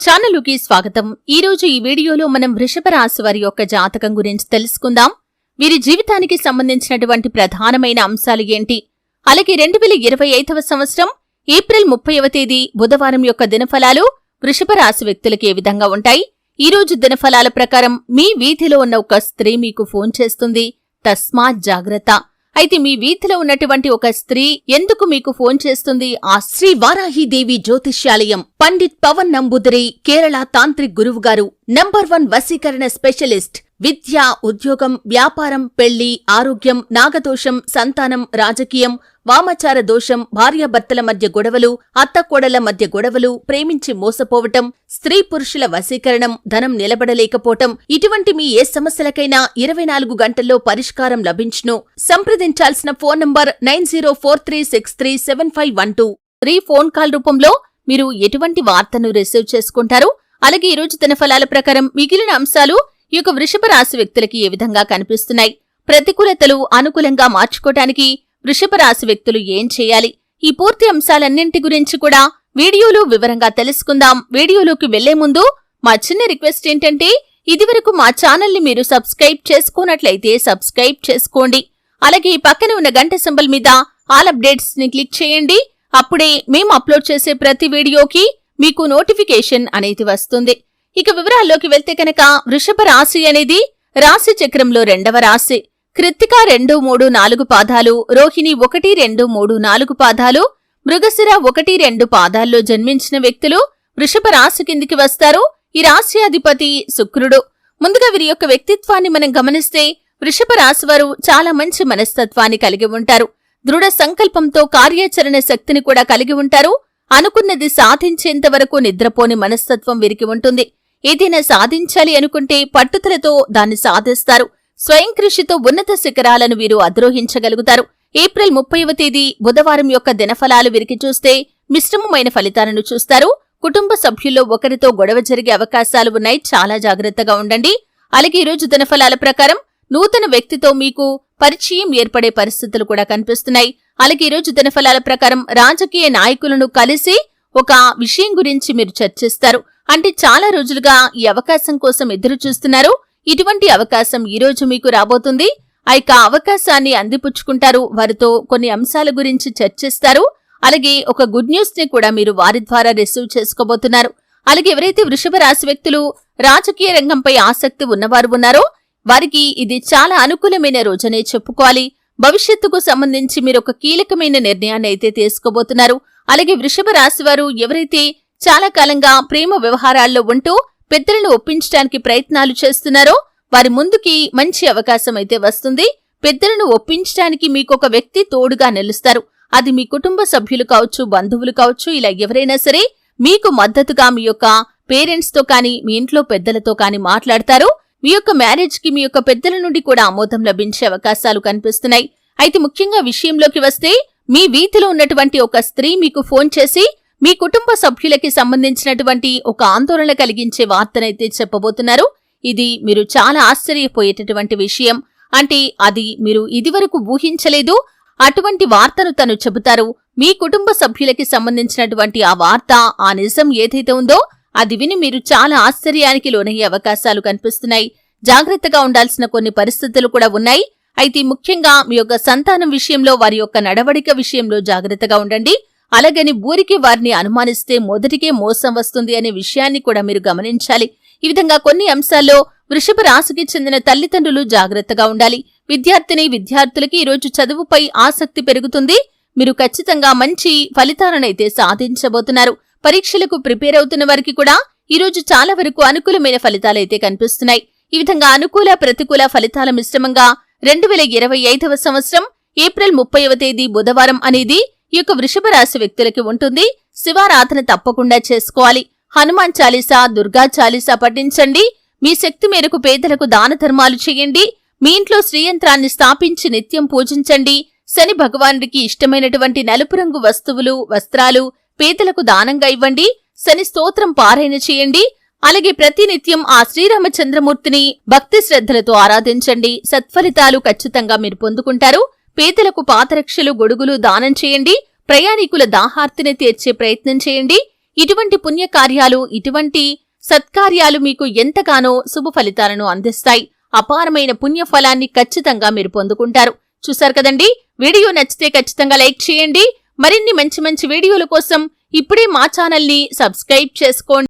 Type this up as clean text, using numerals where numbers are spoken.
ఛానలుకి స్వాగతం. ఈరోజు ఈ వీడియోలో మనం వృషభ రాశి వారి యొక్క జాతకం గురించి తెలుసుకుందాం. వీరి జీవితానికి సంబంధించినటువంటి ప్రధానమైన అంశాలు ఏంటి, అలాగే 2025వ సంవత్సరం ఏప్రిల్ 30వ తేదీ బుధవారం యొక్క దినఫలాలు వృషభ రాశి వ్యక్తులకు ఏ విధంగా ఉంటాయి. ఈ రోజు దినఫలాల ప్రకారం మీ వీధిలో ఉన్న ఒక స్త్రీ మీకు ఫోన్ చేస్తుంది, తస్మాత్ జాగ్రత్త. అయితే మీ వీధిలో ఉన్నటువంటి ఒక స్త్రీ ఎందుకు మీకు ఫోన్ చేస్తుంది? ఆ శ్రీ వారాహిదేవి జ్యోతిష్యాలయం పండిత్ పవన్ నంబూదరి కేరళ తాంత్రిక్ గురువు గారు నంబర్ 1 వశీకరణ స్పెషలిస్ట్. విద్య, ఉద్యోగం, వ్యాపారం, పెళ్లి, ఆరోగ్యం, నాగదోషం, సంతానం, రాజకీయం, వామాచార దోషం, భార్యాభర్తల మధ్య గొడవలు, అత్తకోడళ్ల మధ్య గొడవలు, ప్రేమించి మోసపోవటం, స్త్రీ పురుషుల వశీకరణం, ధనం నిలబడలేకపోవటం, ఇటువంటి మీ ఏ సమస్యలకైనా 24 గంటల్లో పరిష్కారం లభించును. సంప్రదించాల్సిన phone number 9043637512. Free phone call రూపంలో మీరు ఎటువంటి వార్తను రిసీవ్ చేసుకుంటారు. అలాగే ఈ రోజు దినఫలాల ప్రకారం మిగిలిన అంశాలు ఈ యొక్క వృషభ రాశి వ్యక్తులకి ఏ విధంగా కనిపిస్తున్నాయి, ప్రతికూలతలు అనుకూలంగా మార్చుకోవటానికి వృషభ రాశి వ్యక్తులు ఏం చేయాలి, ఈ పూర్తి అంశాలన్నింటి గురించి కూడా వీడియోలో వివరంగా తెలుసుకుందాం. వీడియోలోకి వెళ్లే ముందు మా చిన్న రిక్వెస్ట్ ఏంటంటే, ఇదివరకు మా ఛానల్ని మీరు సబ్స్క్రైబ్ చేసుకున్నట్లయితే సబ్స్క్రైబ్ చేసుకోండి. అలాగే ఈ పక్కన ఉన్న గంట సింబల్ మీద ఆల్ అప్డేట్స్ ని క్లిక్ చేయండి. అప్పుడే మేము అప్లోడ్ చేసే ప్రతి వీడియోకి మీకు నోటిఫికేషన్ అనేది వస్తుంది. ఇక వివరాల్లోకి వెళ్తే కనుక, వృషభ రాశి అనేది రాశి చక్రంలో 2వ రాశి. కృత్తిక 2, 3, 4 పాదాలు, రోహిణి 1, 2, 3, 4 పాదాలు, మృగశిర 1, 2 పాదాల్లో జన్మించిన వ్యక్తులు వృషభ రాశి కిందికి వస్తారు. ఈ రాశి అధిపతి శుక్రుడు. ముందుగా వీరి యొక్క వ్యక్తిత్వాన్ని మనం గమనిస్తే, వృషభ రాశి వారు చాలా మంచి మనస్తత్వాన్ని కలిగి ఉంటారు. దృఢ సంకల్పంతో కార్యాచరణ శక్తిని కూడా కలిగి ఉంటారు. అనుకున్నది సాధించేంత వరకు నిద్రపోని మనస్తత్వం వీరికి ఉంటుంది. ఏదైనా సాధించాలి అనుకుంటే పట్టుదలతో దాన్ని సాధిస్తారు. స్వయం కృషితో ఉన్నత శిఖరాలను వీరు అధిరోహించగలుగుతారు. ఏప్రిల్ 30వ తేదీ బుధవారం యొక్క దినఫలాలు వీరికి చూస్తే మిశ్రమమైన ఫలితాలను చూస్తారు. కుటుంబ సభ్యుల్లో ఒకరితో గొడవ జరిగే అవకాశాలు ఉన్నాయి, చాలా జాగ్రత్తగా ఉండండి. అలాగే ఈ రోజు దినఫలాల ప్రకారం నూతన వ్యక్తితో మీకు పరిచయం ఏర్పడే పరిస్థితులు కూడా కనిపిస్తున్నాయి. అలాగే ఈ రోజు దినఫలాల ప్రకారం రాజకీయ నాయకులను కలిసి ఒక విషయం గురించి మీరు చర్చిస్తారు. అంటే చాలా రోజులుగా ఈ అవకాశం కోసం ఎదురు చూస్తున్నారు. ఇటువంటి అవకాశం ఈ రోజు మీకు రాబోతుంది. ఆ యొక్క అవకాశాన్ని అందిపుచ్చుకుంటారు. వారితో కొన్ని అంశాల గురించి చర్చిస్తారు. అలాగే ఒక గుడ్ న్యూస్ ని కూడా మీరు వారి ద్వారా రిసీవ్ చేసుకోబోతున్నారు. అలాగే ఎవరైతే వృషభ రాశి వ్యక్తులు రాజకీయ రంగంపై ఆసక్తి ఉన్నవారు ఉన్నారో వారికి ఇది చాలా అనుకూలమైన రోజనే చెప్పుకోవాలి. భవిష్యత్తుకు సంబంధించి మీరు ఒక కీలకమైన నిర్ణయాన్ని అయితే తీసుకోబోతున్నారు. అలాగే వృషభ రాశి వారు ఎవరైతే చాలా కాలంగా ప్రేమ వ్యవహారాల్లో ఉంటూ పెద్దలను ఒప్పించడానికి ప్రయత్నాలు చేస్తున్నారో వారి ముందుకి మంచి అవకాశం అయితే వస్తుంది. పెద్దలను ఒప్పించడానికి మీకొక వ్యక్తి తోడుగా నిలుస్తారు. అది మీ కుటుంబ సభ్యులు కావచ్చు, బంధువులు కావచ్చు, ఇలా ఎవరైనా సరే మీకు మద్దతుగా మీ యొక్క పేరెంట్స్ తో కానీ మీ ఇంట్లో పెద్దలతో కానీ మాట్లాడతారు. మీ యొక్క మ్యారేజ్ కి మీ యొక్క పెద్దల నుండి కూడా ఆమోదం లభించే అవకాశాలు కనిపిస్తున్నాయి. అయితే ముఖ్యంగా విషయంలోకి వస్తే, మీ వీధిలో ఉన్నటువంటి ఒక స్త్రీ మీకు ఫోన్ చేసి మీ కుటుంబ సభ్యులకి సంబంధించినటువంటి ఒక ఆందోళన కలిగించే వార్తనైతే చెప్పబోతున్నారు. ఇది మీరు చాలా ఆశ్చర్యపోయేటటువంటి విషయం. అంటే అది మీరు ఇదివరకు ఊహించలేదు. అటువంటి వార్తను తను చెబుతారు. మీ కుటుంబ సభ్యులకి సంబంధించినటువంటి ఆ వార్త, ఆ నిజం ఏదైతే ఉందో అది విని మీరు చాలా ఆశ్చర్యానికి లోనయ్యే అవకాశాలు కనిపిస్తున్నాయి. జాగ్రత్తగా ఉండాల్సిన కొన్ని పరిస్థితులు కూడా ఉన్నాయి. అయితే ముఖ్యంగా మీ యొక్క సంతానం విషయంలో, వారి యొక్క నడవడిక విషయంలో జాగ్రత్తగా ఉండండి. అలాగని ఊరికి వారిని అనుమానిస్తే మొదటికే మోసం వస్తుంది అనే విషయాన్ని కూడా మీరు గమనించాలి. ఈ విధంగా కొన్ని అంశాల్లో వృషభ రాశికి చెందిన తల్లిదండ్రులు జాగ్రత్తగా ఉండాలి. విద్యార్థులకి ఈరోజు చదువుపై ఆసక్తి పెరుగుతుంది. మీరు ఖచ్చితంగా మంచి ఫలితాలనైతే సాధించబోతున్నారు. పరీక్షలకు ప్రిపేర్ అవుతున్న వారికి కూడా ఈరోజు చాలా వరకు అనుకూలమైన ఫలితాలైతే కనిపిస్తున్నాయి. ఈ విధంగా అనుకూల ప్రతికూల ఫలితాల మిశ్రమంగా 2025వ సంవత్సరం ఏప్రిల్ 30వ తేదీ బుధవారం అనేది ఈ యొక్క వృషభ రాశి వ్యక్తులకి ఉంటుంది. శివారాధన తప్పకుండా చేసుకోవాలి. హనుమాన్ చాలీసా, దుర్గా చాలీసా పఠించండి. మీ శక్తి మేరకు పేదలకు దాన ధర్మాలు చేయండి. మీ ఇంట్లో శ్రీయంత్రాన్ని స్థాపించి నిత్యం పూజించండి. శని భగవానుడికి ఇష్టమైనటువంటి నలుపు రంగు వస్తువులు, వస్త్రాలు పేదలకు దానంగా ఇవ్వండి. శని స్తోత్రం పారాయణ చేయండి. అలాగే ప్రతినిత్యం ఆ శ్రీరామచంద్రమూర్తిని భక్తి శ్రద్ధలతో ఆరాధించండి. సత్ఫలితాలు ఖచ్చితంగా మీరు పొందుకుంటారు. పేదలకు పాతరక్షలు, గొడుగులు దానం చేయండి. ప్రయాణికుల దాహార్తిని తీర్చే ప్రయత్నం చేయండి. ఇటువంటి పుణ్యకార్యాలు, ఇటువంటి సత్కార్యాలు మీకు ఎంతగానో శుభ ఫలితాలను అందిస్తాయి. అపారమైన పుణ్యఫలాన్ని ఖచ్చితంగా మీరు పొందుకుంటారు. చూశారు కదండి, వీడియో నచ్చితే ఖచ్చితంగా లైక్ చేయండి. మరిన్ని మంచి మంచి వీడియోల కోసం ఇప్పుడే మా ఛానల్ని సబ్స్క్రైబ్ చేసుకోండి.